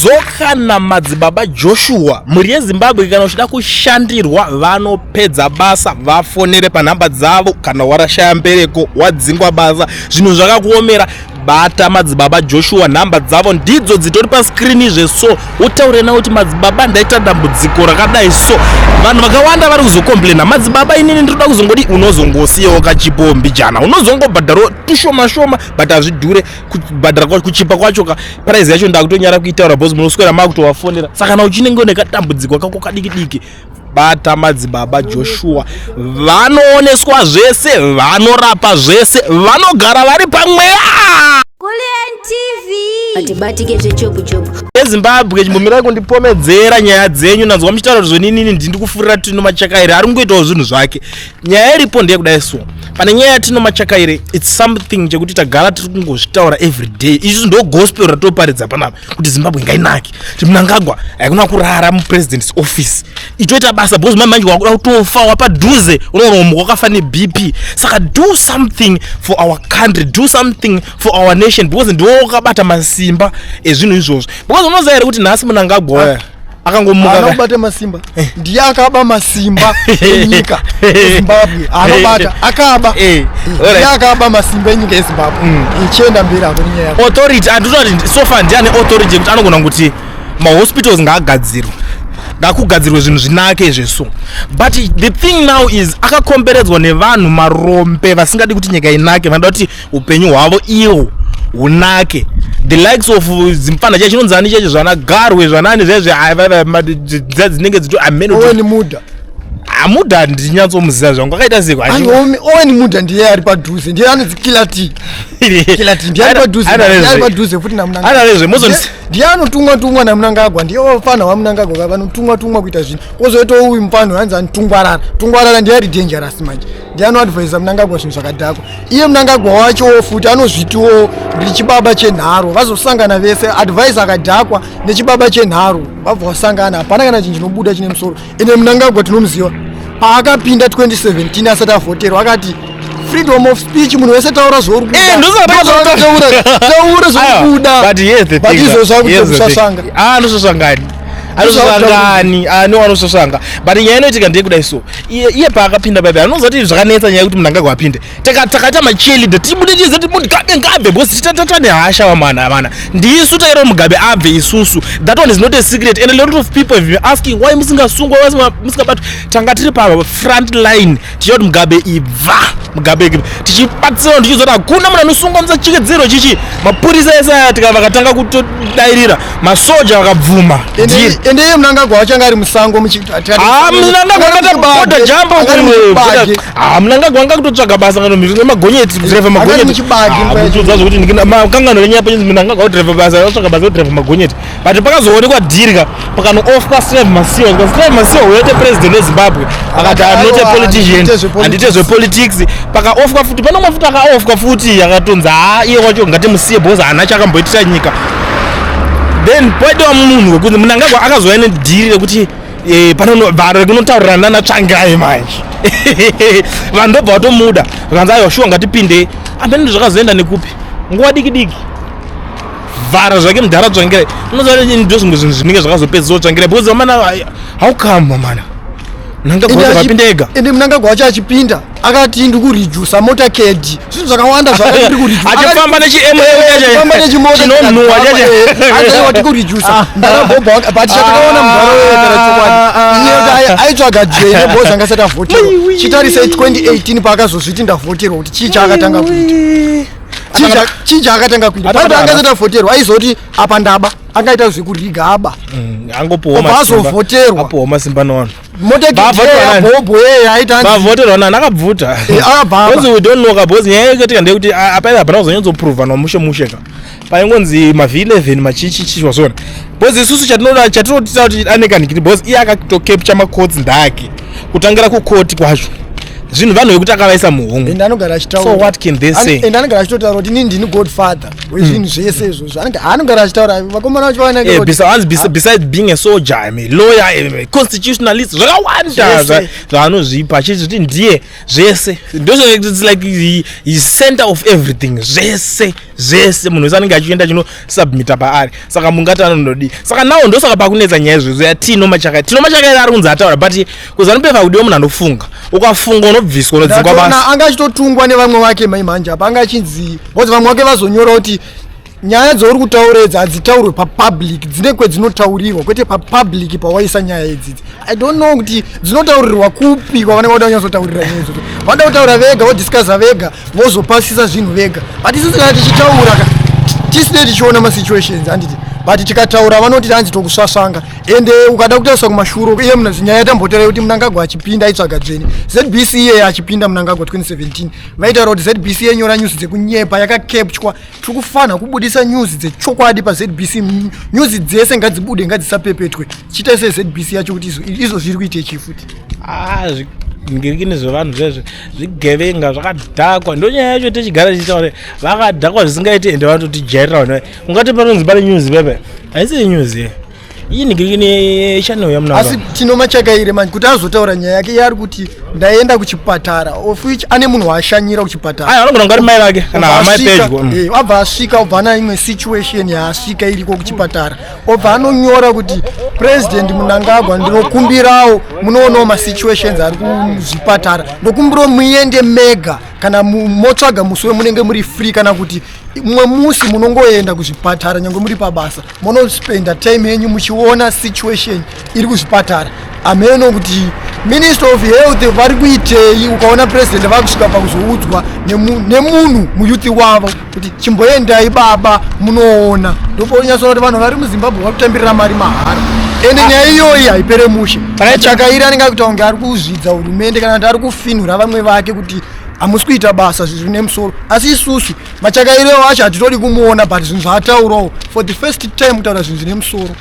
zokana madzibaba Joshua muri yeZimbabwe kana uchida kushandirwa vanopedza basa vafonere panhamba dzavo kana warashaya mbereko wadzingwa basa zvinhu zvakakuomera bata madzibaba Joshua nhamba dzavo ndidzo dzitori paskrini zveso utaure nawo kuti madzibaba ndaita dambudziko rakadai so vanhu vakawanda vari kuzokomplaina madzibaba inini ndinoda kuzongodi unozongosiyewo kachipombi jana unozongobhadharo tushoma shoma but azvidhure kubhadhara kuchipa kwacho price yacho ndakutonyara kuitaura boss munoswera makutovafonera saka kana uchinenge une kadambudziko kako kadiki bata madzibaba Joshua vanooneswa zvese vanorapa zvese vanogara vari pamweya TV atibatike zvechopu eZimbabwe chimbomira kundipomedzera nyaya dzenyu nanzwa muchitaura zvonini ndindi kufurira Tino Machakaire ari kungoitawo zvinhu zvake nyaya iripo ndiye kudai so pane nyaya ya Tino Machakaire it's something chekuti tagara tiri kungozvitaura every day izvi ndo gospel ratoparidza panapa kuti Zimbabwe ngainake kuti Mnangagwa haikuna kurara mu president's office itoita basa boss manje wakuda kutofa wapadhuze unorombo wakafane BP saka do something for our country do something for our nation because ndo wakabata masimba ezvinhu izvozvo because unozaira kuti nhasi Mnangagwa akangomuka anobata masimba ndiye akaba masimba enyika eZimbabwe anobata akaba ndiye akaba masimba enyika eZimbabwe ichenda mberi apo nyaya authority andinoti so far ndiane authority kuti anogona kuti ma hospitals ngaagadzirwe ngakugadzirwe zvinhu zvinake zveso but the thing now is akakomberedzwa nevanhu marombe vasingadi kuti nyika inake vanoda kuti upenyu hwavo iwo unake the likes of zimpana chachinonzani cheche zvana garwe zvanani zvezve dzinenge dzito ameno oweni muda amuda ndinyatsomuziva zvangu akaita seko oweni muda ndiye ari padhuze ndiye anozikilati ndiye ari padhuze futi naMnangagwa ndiye anotumwa naMnangagwa ndiye wafana waMnangagwa vanotumwa kuita zvinhu kozoita uyu mufano hanzi anotungwarara ndiye ari dangerous manje ndiye anoadvisa Mnangagwa zvinhu zvakadhakwa iye Mnangagwa wacho futi anozvitiwo ndichibaba chenharo vazosangana vese advice akadhakwa nechibaba chenharo vabva vasangana hapana kana chinhu chinobuda chine musoro ene Mnangagwa tinomuziva paakapinda 2017 asati avhoterwa akati freedom of speech munhu wese taura zvorubuda taura zvorubuda but izvo zvakutomusasanga anososanga but nyaya inoitika ndiye kudai so iye paakapinda baba anoziva kuti zvakanetsa nyaya kuti Mnangagwa apinde takaita macheerleader tibuditize kuti Mugabe bosi titata nehasha vamana ndisu tairo Mugabe abve isusu that one is not a secret and a lot of people have been asking why musingasungwa musingabatwa tanga tiri pa front line tichoti Mugabe ibva Mugabe tichibatsira ndichizoti hakuna munhu anosungwa musachikedzero chichi mapurisa ese vakatanga kutodairira masoja vakabvuma ende iye Mnangagwa wachanga ari musango Mnangagwa akatapoda jambo Mnangagwa angakutotsvaga basa kana magonyeti kudrive magonyeti muchudzazo kuti makangano renyaya pachinzi Mnangagwa kudrive basa yotsvaga basa kudrive magonyeti but pakazoonekwa dhirika pakanoofwa Steve Masiwa uyoite president weZimbabwe akati I'm not a politician handite zvepolitics pakaofwa futi panomwe futi akaofwa futi akatonzi iye wacho ngatimusiye bosi haana chakamboitira nyika then poitewa munhu wekuti Mnangagwa akazouya nedhiri rekuti vari kunotaurirana naTsvangai manje vanhu ndobva vatomuda vakanzi aiwa shuwa ngatipinde apeni zvakazoenda nekupi nguva diki vhara zvake mudhara Tsvangai unoziva ndozvimwe zvinhu zvinenge zvakazopedziswa Tsvangai because vamana how come mana Mnangagwa apinde ega ende Mnangagwa wacho achipinda akati ndi kureduce motorcade zvinhu zvakawanda zvakati kureduce achifamba nechimota chacho wati kureduce ndakabobha but chakaona mugaro wechokwadi iye aitsvaga jene boss angasati avhoterwa chitarisei 2018 paakazozviti ndavhoterwa kuti chii chaakatanga kuita paipa angasati avhoterwa aizoti apa ndaba angaita zvekuriga aba angopoomaazovhoterwa masimba navanhu bavhoterwa nani akabvuta because we don't know kabhozi nyaya yekutika ndeyekuti apaiva hapana kuzonyatsopruvha namushe paingonzi mavhi 11 machichichishwa zvona bhozi isusu chatinotita kuti anekanikiti bhozi iye akatocapture macourts ndake kutangira kukoti kwacho zvinhu vanhu vekuti akavaisa muhomwe. Ndanogara achitaura. So what can they say? Ndanogara achitaura kuti inini ndini godfather wezvinhu zvese izvozvo. Anogara achitaura vakomana vacho vanenge besides being a soldier, I mean lawyer, a constitutionalist, zvakawanda zvaanozvipa achiti kuti ndiye zvese. It's like he's center of everything. Zvese munhu wese anenge achienda chino submita paari. Saka mungati anondodi. Saka nawo ndosaka pakunetsa nyaya izvozvo yatino machakaira ari kunzi ataura, but kuzanupeva kudiwa munhu anofunga. Ukafunga unobviswa unodzingwa basa. Anga achitotungwa nevamwe vake maimanja apa anga achinzi kuti vamwe vake vazonyora kuti nyaya dzauri kutauredza hadzitaurwe papublic, dzine kwedzinotaurirwa kwete papublic pawaisa nyaya idzidzi. I don't know kuti dzinotaurirwa kupi kwavanenge vada kunyazotaurira nyaya idzodzo. Vada kutaura vega, vodiscussa vega, vozopasisa zvinhu vega. But isusu kana tichitaura tisine tichiona masituations handiti. But tikataura vanoti hanzi tokusvasvanga. Ende ukada kutarisa kumashuro iye nyaya yatambotaura kuti Mnangagwa achipinda aitsvaga dzvene. ZBC iye achipinda Mnangagwa 2017. Vaitaura kuti ZBC yenyora news dzekunyepa yakakepchwa. Tikufana kubudisa news dzechokwadi pa ZBC. News dzese ngadzibude ngadzisapepetwe. Chita se ZBC yacho kuti izvo zviri kuite chifuti. Ngirikini zvevanhu zvezvo zvigevenga zvakadhakwa ndonyaya yacho tichigara tichitaura vakadhakwa zvisingaiti ende vanototijayirira vanhu ungati panonzi pane news pepe haisi news iyi ngirikini channel yaMnangagwa. Asi tinomachakaire manje kuti azotaura nyaya yake yari kuti ndaenda kuchipatara of which ane munhu waashanyira kuchipatara. Anogona ngari mai vake kana mai pedyo. Wabva asvika ubva ana imwe situation yaasvika iriko kuchipatara. Obva anonyora kuti President Mnangagwa ndinokumbirawo munoonawo masituations ari kuzvipatara. Ndokumbirawo muende mega kana motsvaga musi wemunenge muri free kana kuti mumwe musi munongoenda kuzvipatara nyange muri pabasa munospenda time yenyu muchiona situation iri kuzvipatara. Ameno kuti Minister of Health vari kuitei ukaona president vakusvika pakuzoudzwa nemunhu muyuthi wavo kuti chimboendai baba munoona. Ndoponyasona kuti vanhu vari muZimbabwe vari kutambirira mari mahara. Ende nyaya iyoyi haipere mushe. Chakaira anenge akuita kunge ari kuzvidza hurumende kana kuti ari kufinhura vamwe vake kuti hamusi kuita basa zvine musoro. Asi isusu machakairewo acho hatitodi kumuona, but zvinhu zvaataurawo for the first time kutaura zvinhu zvine musoro.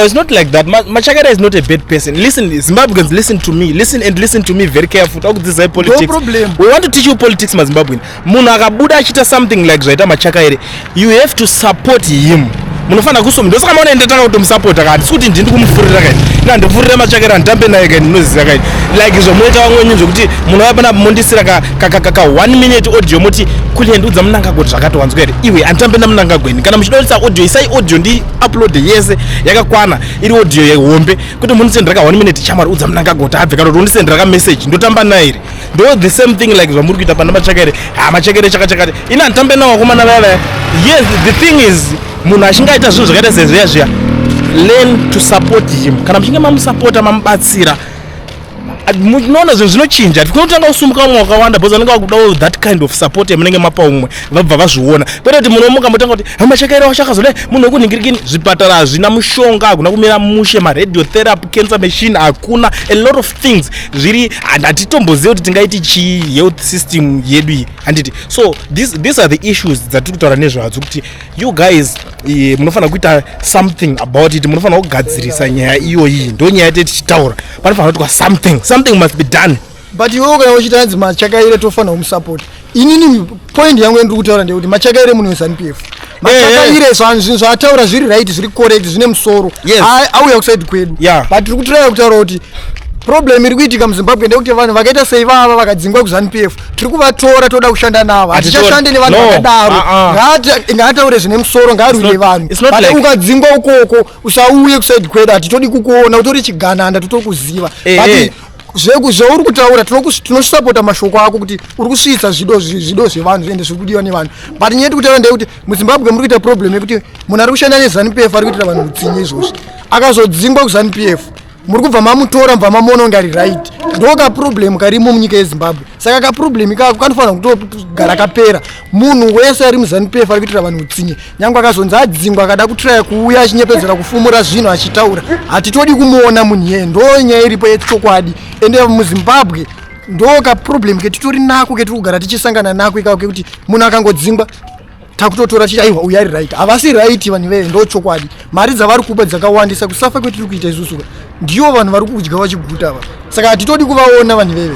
It's not like that. Machakara is not a bad person. Listen, Zimbabweans, listen to me. Listen to me very carefully. Talk this is politics. No problem. We want to teach you politics, Zimbabwean. Munhu akabuda achita something like zvaita Machakara, you have to support him. Munofana kusoma ndosaka maona ndataka kutomusapota kati kuti ndindi kumufurira kati ina ndifurira Machakara ndambe naye kati ndinoziva kati like zvomuita vamwe nyinzo kuti munhu vapana mondisira ka 1 minute audio muti kuli ndudza Mnangagwa zvakatowanzwa ere iwe antambe na Mnangagwa kana muchidolisa audio isai audio ndi upload yese yakakwana iri audio yehombe kuti munisendera ka 1 minute chamari udza Mnangagwa kuti abve kana ndondisendera ka message ndotamba naye iri ndo the same thing like zvamuri kuita pana Machakara. Machakara chakachakati ina ntambe nawo komana vava. Yes, the thing is munhu achingaita zvinhu zvakaita sezviyazviya learn to support him. Kana muchinge mamusapota mamubatsira munoona zvinhu zvinochinja. Tikunotanga kusumuka vamwe vakawanda because vanenge vakudawo that kind of support yamunenge mapa umwe vabva vazviona. Kwete kuti munhu mukambotanga kuti Machakara wachakazodai munhu wekunhingirikini zvipatara hazvina mushonga hakuna kumira mushe maradiotherapy cancer machine hakuna a lot of things zviri hatitomboziva kuti tingaiti chii health system yedu iyi handiti. So these are the issues dzatiri kutaura nezvadzo kuti you guys munofanira kuita something about it. Munofanira kugadzirisa nyaya iyoyi ndo nyaya yatete tichitaura panofanira kuitwa something must be done. But iwewe kana uchita hanzi Machakara tofanira kumusupport. Inini point yangu ndiri kutaura ndekuti Machakara munhu weZANU-PF. Machakara zvinhu zvaataura zviri right zviri correct zvine musoro. Auya kuside kwedu. But tiri kutiraya kutaura kuti problem iri kuitika muZimbabwe ndekuti vanhu vakaita sei vava vakadzingwa kuZANU-PF tiri kuvatora toda kushanda navo. Hatichashande nevanhu vakadaro. Ngaataure zvine musoro ngaarwire vanhu. But ukadzingwa ukoko usauye kuside kwedu hatitodi kukuona utori chigananda totokuziva. But zvauri kutaura tinosapota mashoko ako kuti uri kusvitsa zvido zvevanhu ende zviri kudiwa nevanhu. But nyaya tikutaura ndeyekuti muZimbabwe muri kuita problem yekuti munhu ari kushanda neZANU-PF ari kuitira vanhu utsinye izvozvi. Akazodzingwa kuZANU-PF muri kubva mamutora mbva mamuona kunge ari right. Ndo kaproblem karimo munyika yeZimbabwe. Saka kaproblem ikako kanofanira kutogara kapera. Munhu wese ari muZANU-PF ari kuitira vanhu utsinye nyangwe akazonzi adzingwa akada kutraya kuuya achinyepedzera kufumura zvinhu achitaura hatitodi kumuona munhu yeye. Ndo nyaya iripo yechokwadi. Ende muZimbabwe ndo kaproblem ketitori nako ketiri kugara tichisangana nako ikako kekuti munhu akangodzingwa takutotora chichi aiwa uyu ari right. Havasi right vanhu veve ndo chokwadi. Mari dzavari kupa dzakawandisa kusafa kwetiri kuita isusu ndiyo vanhu vari kudya vachiguta ava. Saka hatitodi kuvaona vanhu veve.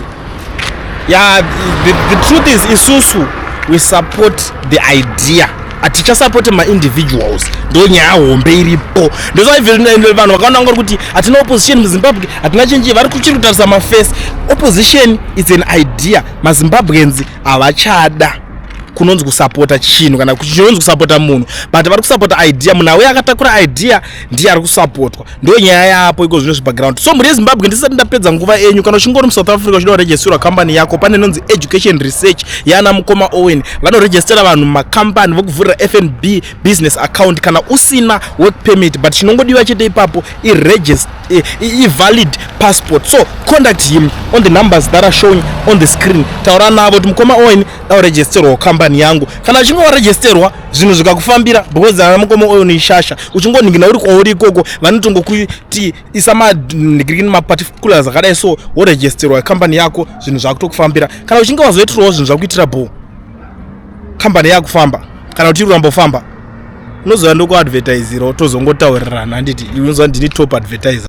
Yeah, the truth is isusu we support the idea. Atichasupport ma-individuals. Ndo nyaya hombe iripo. Ndozvaivhe vanhu vakaona ngori kuti hatina opposition muZimbabwe, hatina chinji, vari kuchiri kutarisa maface. Opposition is an idea. MaZimbabweans havachada kunonzi kusapota chinhu kana kunonzi kusapota munhu, but vari kusapota idea. Munhu auya akatakura idea ndiye ari kusapotwa. Ndo nyaya yapo iko zvino zvibackground. So muri yeZimbabwe ndisati ndapedza nguva enyu, kana uchingori muSouth Africa uchida kuregisterwa company yako, pane nonzi education research yana Mukoma Owen, vanoregistera vanhu mumakambani vokuvhurira FNB business account kana usina work permit, but chinongodiwa chete ipapo i-valid passport. So contact him on the numbers that are showing on the screen. Taura navo kuti Mukoma Owen dauregisterwa company yangu. Kana uchinge waregisterwa zvinhu zvikakufambira, because ana Mukoma Owen ishasha, uchingoningina uri kwauri ikoko vanotongokuti isa ma-particulars akadai, so woregisterwa company yako zvinhu zvakutokufambira. Kana uchinge wazoitirawo zvinhu zvakuitira company yakufamba, kana kuti urambofamba, unozoya ndokuadvertisira tozongotaurirana. Handiti unozwa ndini top advertiser.